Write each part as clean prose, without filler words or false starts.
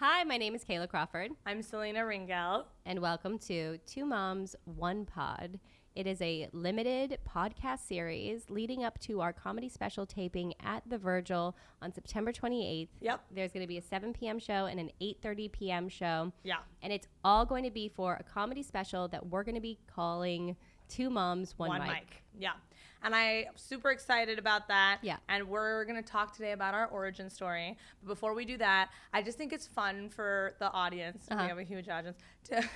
Hi, my name is Kaela Crawford. I'm Selina Ringel. And welcome to Two Moms, One Pod. It is a limited podcast series leading up to our comedy special taping at the VIRGIL on September 28th. Yep. There's going to be a 7 p.m. show and an 8:30 p.m. show. Yeah. And it's all going to be for a comedy special that we're going to be calling Two Moms, One Mic. Yeah. And I'm super excited about that. Yeah. And we're going to talk today about our origin story. But before we do that, I just think it's fun for the audience. We have a huge audience. To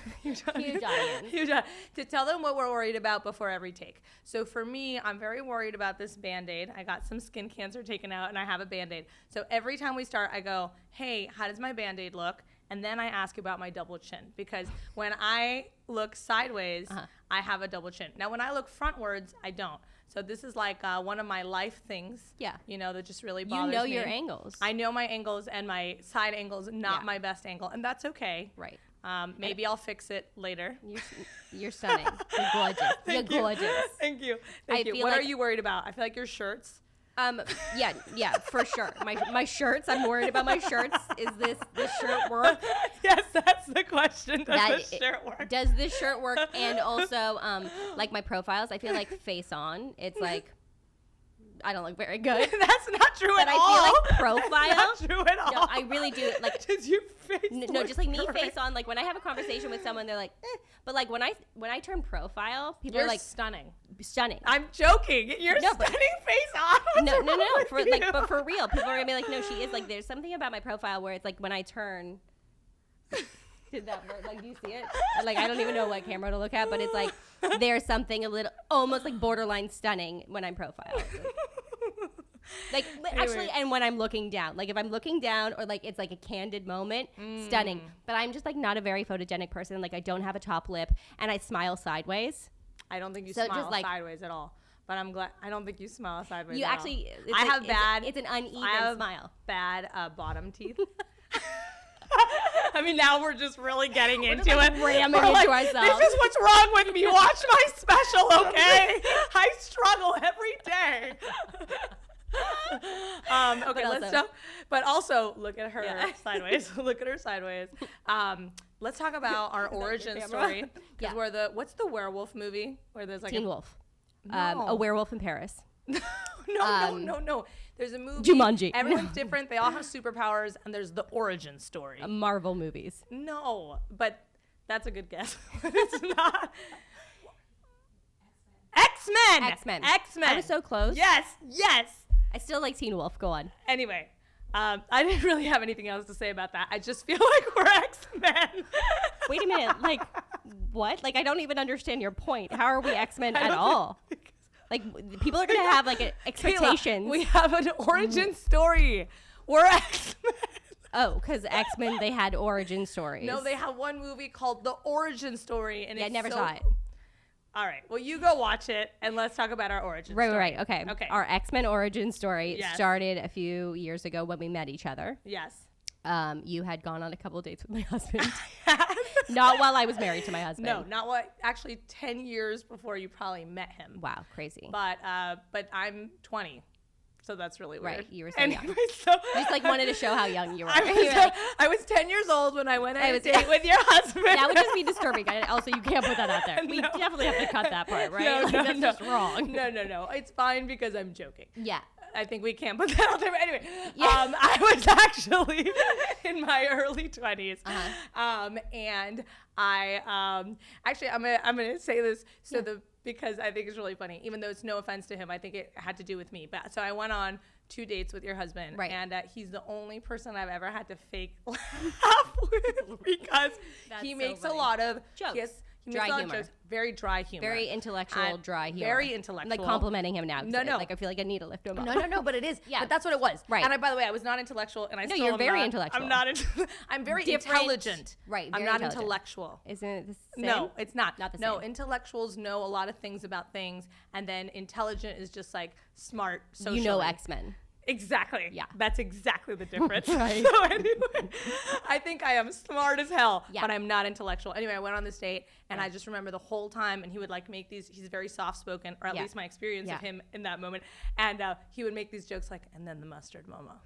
tell them what we're worried about before every take. So for me, I'm very worried about this Band-Aid. I got some skin cancer taken out and I have a Band-Aid. So every time we start, I go, hey, how does my Band-Aid look? And then I ask about my double chin, because when I look sideways, I have a double chin. Now, when I look frontwards, I don't. So this is like one of my life things, that just really bothers me. You know your angles. I know my angles, and my side angle is not my best angle, and that's okay. Right. Maybe I'll fix it later. You're stunning. You're gorgeous. You're gorgeous. Thank you. Thank you. What are you worried about? I feel like your shirts. Yeah, for sure. My shirts, I'm worried about my shirts. Is this shirt work? Yes, that's the question. Does this shirt work? Does this shirt work? And also, like my profiles, I feel like face on, it's like, I don't look very good. That's not true at all. But I feel like profile. That's not true at all. No, I really do. Like, does your face no, just like me great? face on. Like when I have a conversation with someone, they're like, eh. But like when I turn profile, people are like stunning. Stunning. I'm joking. You're stunning face on. No. But for real, people are gonna be like, no, she is. Like, there's something about my profile where it's like when I turn. Did that work? Like, do you see it? Like, I don't even know what camera to look at, but it's like there's something a little, almost like borderline stunning when I'm profiled. Like, actually, and when I'm looking down, like if I'm looking down or like it's like a candid moment, stunning. But I'm just like not a very photogenic person. Like I don't have a top lip and I smile sideways. I don't think you smile sideways at all. But I'm glad. I don't think you smile sideways. You at actually. All. I have bad. It's an uneven smile. Bad bottom teeth. I mean, now we're just really getting into it. Ramming into ourselves. This is what's wrong with me. Watch my special, okay? I struggle every day. Okay, let's talk. But also, look at her sideways. Look at her sideways. Let's talk about our origin story. Because what's the werewolf movie where there's like Teen Wolf? A Werewolf in Paris. No. There's a movie. Jumanji. Everyone's different. They all have superpowers, and there's the origin story. Marvel movies. No, but that's a good guess. It's not. XMen. I was so close. Yes. I still like Teen Wolf. Go on. Anyway, I didn't really have anything else to say about that. I just feel like we're X-Men. Wait a minute. Like, what? Like, I don't even understand your point. How are we X-Men at all? Like, people are going to have, like, expectations. Kayla, we have an origin story. We're X-Men. Oh, because X-Men, they had origin stories. No, they have one movie called The Origin Story. And I never saw it. All right. Well, you go watch it, and let's talk about our origin story. Right. Okay. Our X-Men origin story started a few years ago when we met each other. Yes. You had gone on a couple of dates with my husband. Not while I was married to my husband. No, not what. Actually, 10 years before you probably met him. Wow, crazy. But I'm 20. So that's really weird. Right, you were so young. So just like wanted to show how young you were. I was 10 years old when I went on a date with your husband. That would just be disturbing. Also, you can't put that out there. We definitely have to cut that part, right? That's just wrong. No. It's fine because I'm joking. Yeah. I think we can't put that out there. But anyway, I was actually in my early 20s. And I actually, I'm gonna say this because I think it's really funny, even though it's no offense to him. I think it had to do with me. But so I went on 2 dates with your husband, right? And he's the only person I've ever had to fake laugh with because he makes a lot of jokes. He makes a lot of jokes. Very dry humor. Very intellectual, dry humor. Very intellectual. Like complimenting him now. No. Like I feel like I need to lift him up. No. But it is. Yeah. But that's what it was. Right. And by the way, I was not intellectual, and I still you're am very not. intellectual. I'm not. I'm very intelligent. Right. I'm not intellectual. Isn't it the same? No, it's not. Not the same. No, intellectuals know a lot of things about things, and then intelligent is just like smart socially. You know X-Men. Exactly. Yeah. That's exactly the difference. Right. So anyway, I think I am smart as hell, but I'm not intellectual. Anyway, I went on this date, and I just remember the whole time, and he would like make these, he's very soft-spoken, or at least my experience of him in that moment, and he would make these jokes like, and then the mustard mama.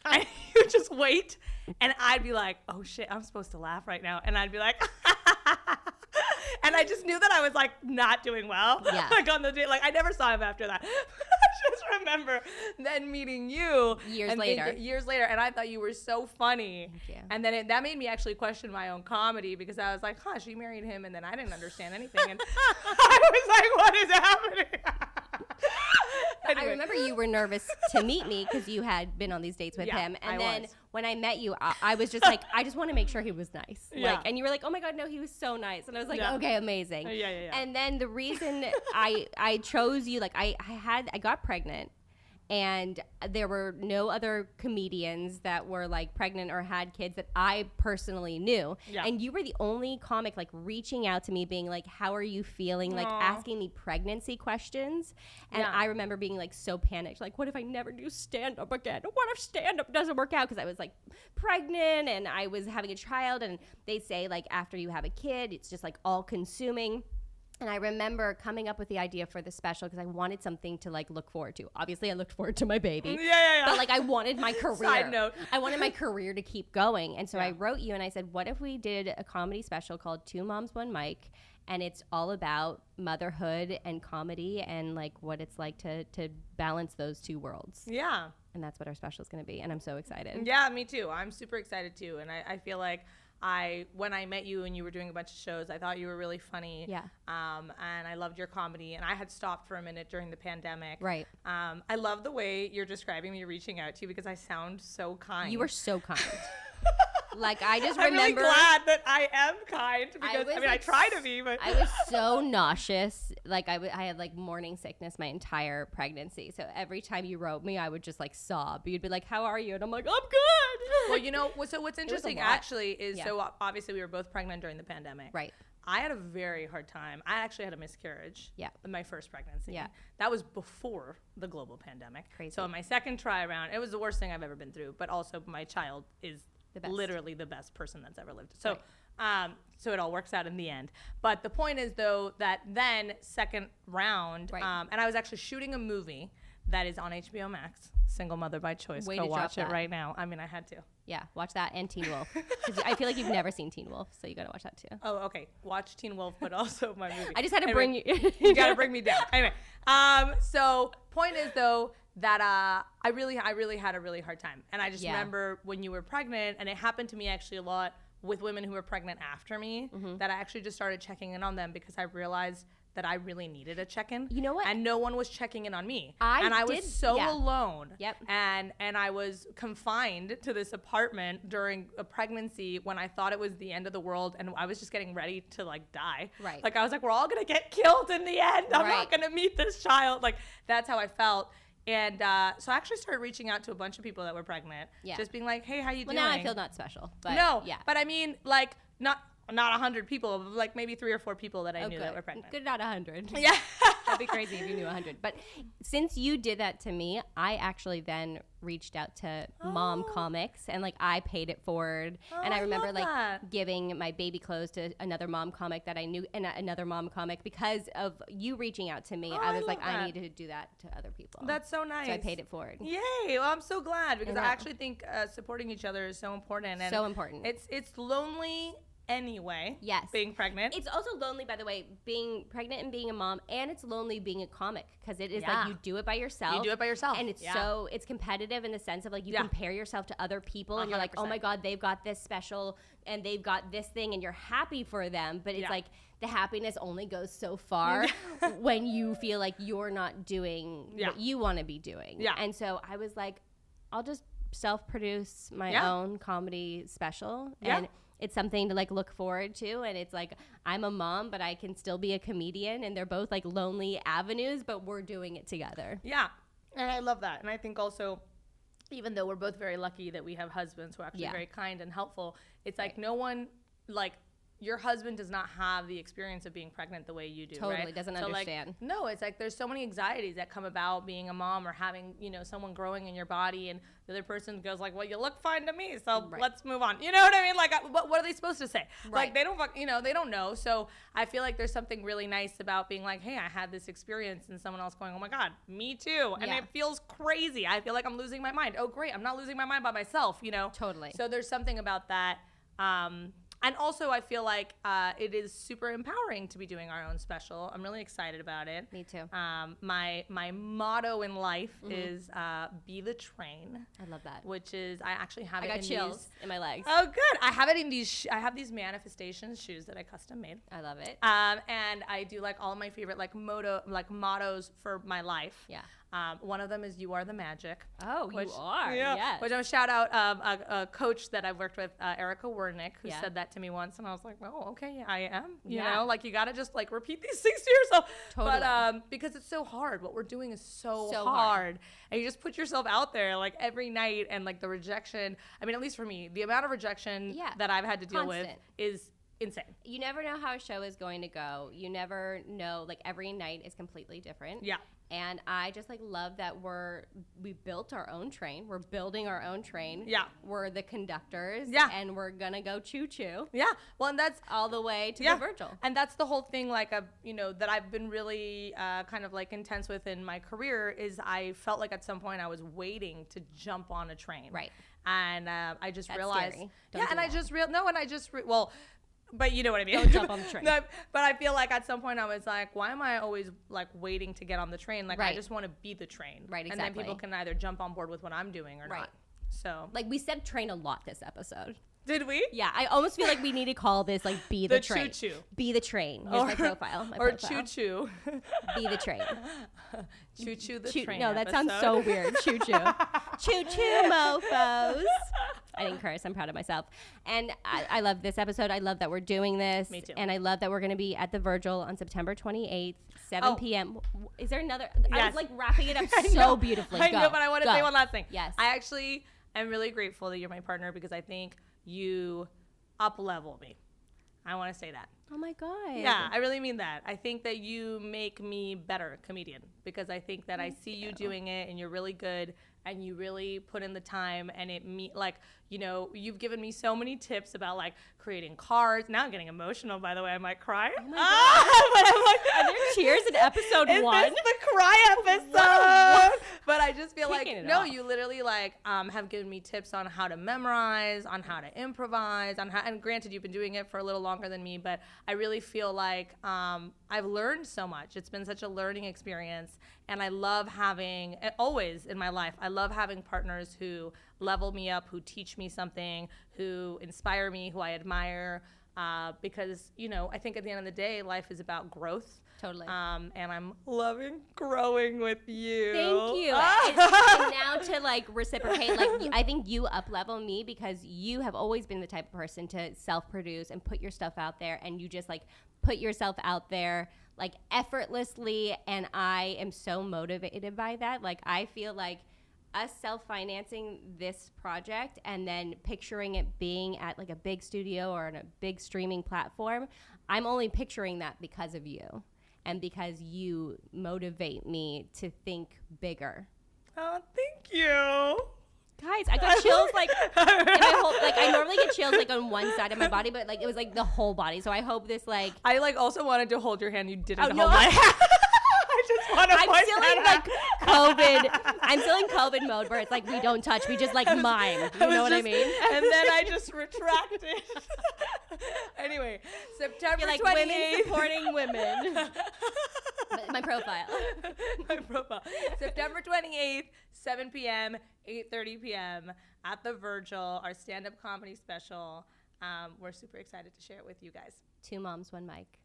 And he would just wait, and I'd be like, oh shit, I'm supposed to laugh right now. And I'd be like, and I just knew that I was like not doing well. Yeah. Like on the day, like I never saw him after that. I just remember then meeting you Years later. And I thought you were so funny. Thank you. And then that made me actually question my own comedy, because I was like, huh, she married him, and then I didn't understand anything. And I was like, what is happening? Anyway. I remember you were nervous to meet me because you had been on these dates with him. And then was. when I met you, I was just like, I just want to make sure he was nice. Yeah. Like, and you were like, oh my God, no, he was so nice. And I was like, okay, amazing. Yeah. And then the reason I chose you, like I got pregnant, and there were no other comedians that were like pregnant or had kids that I personally knew. Yeah. And you were the only comic like reaching out to me being like, how are you feeling? Like asking me pregnancy questions. And I remember being like so panicked. Like, what if I never do stand up again? What if stand up doesn't work out? Because I was like pregnant and I was having a child, and they say like after you have a kid, it's just like all consuming. And I remember coming up with the idea for the special because I wanted something to like look forward to. Obviously, I looked forward to my baby. Yeah. But like I wanted my career. Side note. I wanted my career to keep going. And so I wrote you and I said, what if we did a comedy special called Two Moms, One Mic? And it's all about motherhood and comedy and like what it's like to balance those two worlds. Yeah. And that's what our special is going to be. And I'm so excited. Yeah, me too. I'm super excited too. And I feel like when I met you and you were doing a bunch of shows, I thought you were really funny. Yeah. And I loved your comedy. And I had stopped for a minute during the pandemic. Right. I love the way you're describing me reaching out to you, because I sound so kind. You were so kind. Like I just I'm remember. really glad that I am kind, because I like, try to be, but I was so nauseous. Like I had like morning sickness my entire pregnancy. So every time you wrote me, I would just like sob. You'd be like, "How are you?" And I'm like, "I'm good." Well, you know, so what's interesting actually is so obviously we were both pregnant during the pandemic. Right. I had a very hard time. I actually had a miscarriage. Yeah. In my first pregnancy. Yeah. That was before the global pandemic. Crazy. So in my second try around, it was the worst thing I've ever been through. But also, my child is literally the best person that's ever lived. So, so it all works out in the end. But the point is, though, that then second round, and I was actually shooting a movie that is on HBO Max, Single Mother by Choice. Go watch it right now. I mean, I had to. Yeah, watch that and Teen Wolf. 'Cause I feel like you've never seen Teen Wolf, so you got to watch that too. Oh, okay. Watch Teen Wolf, but also my movie. I just had to bring you. You got to bring me down. Anyway, so point is, though, that I really had a really hard time. And I just remember when you were pregnant, and it happened to me actually a lot with women who were pregnant after me, that I actually just started checking in on them, because I realized that I really needed a check-in. You know what? And no one was checking in on me. I was so alone. Yep. And I was confined to this apartment during a pregnancy when I thought it was the end of the world, and I was just getting ready to like die. Right. Like I was like, we're all gonna get killed in the end. I'm not gonna meet this child. Like that's how I felt. And so I actually started reaching out to a bunch of people that were pregnant. Yeah. Just being like, hey, how you doing? Well, now I feel not special. But no. Yeah. But I mean, like, not 100 people, but like maybe 3 or 4 people that I knew that were pregnant. Good, not 100. Yeah. That'd be crazy if you knew 100. But since you did that to me, I actually then reached out to Mom Comics, and like I paid it forward. And I remember like giving my baby clothes to another mom comic that I knew, and another mom comic, because of you reaching out to me. I was like, I needed to do that to other people. That's so nice. So I paid it forward. Yay. Well, I'm so glad, because I actually think supporting each other is so important. And so important. It's lonely anyway. Yes. Being pregnant. It's also lonely, by the way, being pregnant and being a mom, and it's lonely being a comic, because it is like you do it by yourself. You do it by yourself. And it's it's competitive in the sense of like you compare yourself to other people, and you're like, oh my God, they've got this special and they've got this thing, and you're happy for them. But it's like the happiness only goes so far when you feel like you're not doing what you want to be doing. Yeah. And so I was like, I'll just self-produce my own comedy special. And it's something to like look forward to, and it's like I'm a mom, but I can still be a comedian, and they're both like lonely avenues, but we're doing it together. Yeah, and I love that. And I think also, even though we're both very lucky that we have husbands who are actually very kind and helpful, it's like no one like your husband does not have the experience of being pregnant the way you do, Totally, right? doesn't So, understand. Like, no, it's like there's so many anxieties that come about being a mom or having, you know, someone growing in your body, and the other person goes like, well, you look fine to me, so let's move on. You know what I mean? Like, what are they supposed to say? Right. Like, they don't, you know, they don't know. So I feel like there's something really nice about being like, hey, I had this experience, and someone else going, oh my God, me too. And it feels crazy. I feel like I'm losing my mind. Oh, great. I'm not losing my mind by myself, you know? Totally. So there's something about that. And also, I feel like it is super empowering to be doing our own special. I'm really excited about it. Me too. My motto in life is be the train. I love that. Which is, I actually have I it got in chills these. in my legs. Oh, good. I have it in these. I have these manifestation shoes that I custom made. I love it. And I do like all of my favorite mottos for my life. Yeah. One of them is "You are the magic." Oh, you are. Yeah. Yes. Which I'm shout out a coach that I've worked with, Erica Wernick, who said that to me once, and I was like, "Oh, okay, yeah, I am." You know, like you gotta just like repeat these things to yourself. Totally. But because it's so hard, what we're doing is so hard, and you just put yourself out there like every night, and like the rejection. I mean, at least for me, the amount of rejection that I've had to deal with is insane. You never know how a show is going to go. You never know, like every night is completely different. Yeah. And I just like love that we built our own train. We're building our own train. Yeah. We're the conductors. Yeah. And we're gonna go choo choo. Yeah. Well, and that's all the way to the Virgil. And that's the whole thing, like, you know, that I've been really kind of like intense with in my career is I felt like at some point I was waiting to jump on a train. Right. And I just That's realized. scary. But you know what I mean. Don't jump on the train. No, but I feel like at some point I was like, why am I always like waiting to get on the train? Like I just want to be the train. Right, And then exactly. people can either jump on board with what I'm doing or not. So like we said train a lot this episode. Did we? Yeah, I almost feel like we need to call this like be the train. Choo-choo. Be the train. Here's my profile. Or choo-choo. Be the train. Choo-choo the train. No, that sounds so weird. Choo-choo. Choo-choo, mofos. I didn't curse. I'm proud of myself. And I love this episode. I love that we're doing this. Me too. And I love that we're going to be at the Virgil on September 28th, 7 p.m. Is there another? Yes. I was like wrapping it up so beautifully. I know, but I want to say one last thing. Yes. I actually am really grateful that you're my partner because I think you up-level me. I want to say that. Oh my God. Yeah, I really mean that. I think that you make me better comedian because I think that I see you doing it and you're really good and you really put in the time and you know, you've given me so many tips about like creating cards. Now I'm getting emotional, by the way. I might cry. Oh my God. But I'm like, are there tears in episode one? Is this the cry episode? But I just feel like, no, off. you literally like have given me tips on how to memorize, on how to improvise, and granted, you've been doing it for a little longer than me, but I really feel like I've learned so much. It's been such a learning experience, and I love having, always in my life, I love having partners who level me up, who teach me something, who inspire me, who I admire, because, you know, I think at the end of the day, life is about growth. Totally. And I'm loving growing with you. Thank you. And now to like reciprocate, like I think you up level me because you have always been the type of person to self-produce and put your stuff out there, and you just like put yourself out there like effortlessly, and I am so motivated by that. Like I feel like us self-financing this project and then picturing it being at like a big studio or on a big streaming platform, I'm only picturing that because of you and because you motivate me to think bigger. Oh, thank you. Guys, I got chills like in my whole, like I normally get chills like on one side of my body, but like it was like the whole body. So I hope this like I like also wanted to hold your hand. You didn't hold no. my hand. I just want to I'm still in like COVID. I'm still in COVID mode where it's like we don't touch, we just like mime. You know what I mean? And then I just retracted. Anyway, September You're like 28th. women supporting women. My profile. My profile. September 28th, 7 p.m., 8:30 p.m. at the Virgil, our stand-up comedy special. We're super excited to share it with you guys. 2 moms, 1 mic.